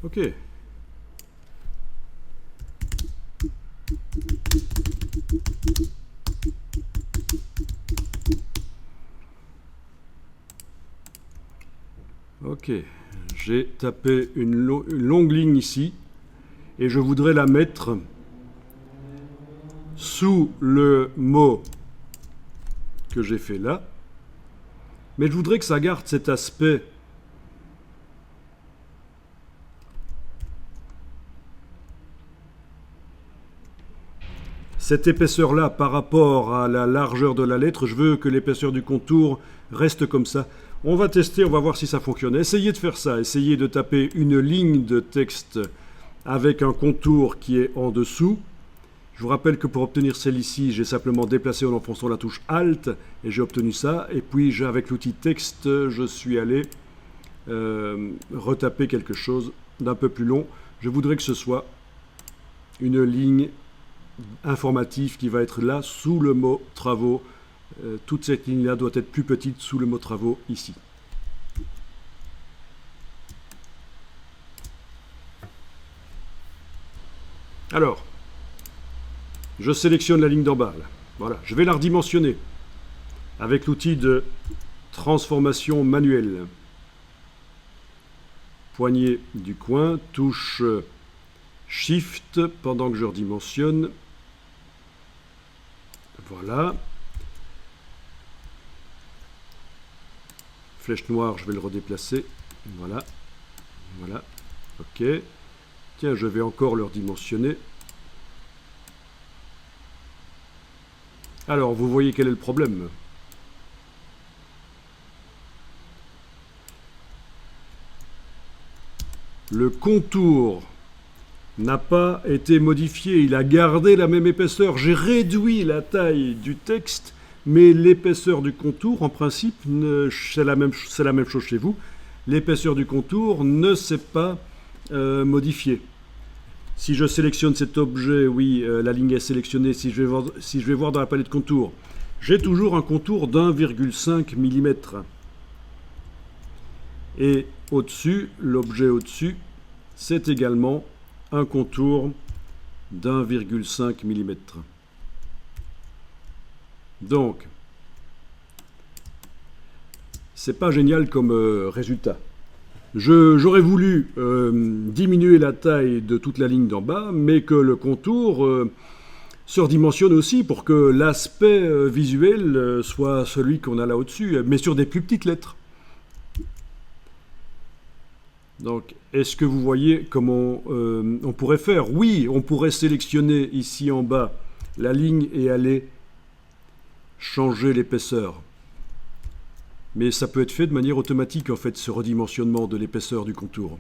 Ok. Ok, j'ai tapé une longue ligne ici et je voudrais la mettre sous le mot que j'ai fait là, mais je voudrais que ça garde cet aspect cette épaisseur-là par rapport à la largeur de la lettre. Je veux que l'épaisseur du contour reste comme ça. On va tester, on va voir si ça fonctionne. Essayez de faire ça, essayez de taper une ligne de texte avec un contour qui est en dessous. Je vous rappelle que pour obtenir celle ici, j'ai simplement déplacé en enfonçant la touche Alt et j'ai obtenu ça. Et puis avec l'outil texte, je suis allé retaper quelque chose d'un peu plus long. Je voudrais que ce soit une ligne informative qui va être là sous le mot travaux. Toute cette ligne-là doit être plus petite sous le mot travaux ici. Alors, je sélectionne la ligne d'en bas. Là. Voilà, je vais la redimensionner avec l'outil de transformation manuelle. Poignée du coin, touche Shift pendant que je redimensionne. Voilà. Flèche noire, je vais le redéplacer. Voilà. Voilà. OK. Tiens, je vais encore le redimensionner. Alors, vous voyez quel est le problème. Le contour n'a pas été modifié, il a gardé la même épaisseur. J'ai réduit la taille du texte, mais l'épaisseur du contour, en principe, c'est la même chose chez vous. L'épaisseur du contour ne s'est pas modifiée. Si je sélectionne cet objet, oui, la ligne est sélectionnée. Si je vais voir dans la palette contour, j'ai toujours un contour d'1,5 mm. Et au-dessus, l'objet au-dessus, c'est également un contour d'1,5 mm. Donc, c'est pas génial comme résultat. J'aurais voulu diminuer la taille de toute la ligne d'en bas, mais que le contour se redimensionne aussi pour que l'aspect visuel soit celui qu'on a là au-dessus, mais sur des plus petites lettres. Donc, est-ce que vous voyez comment on pourrait faire? Oui, on pourrait sélectionner ici en bas la ligne et aller changer l'épaisseur. Mais ça peut être fait de manière automatique, en fait, ce redimensionnement de l'épaisseur du contour.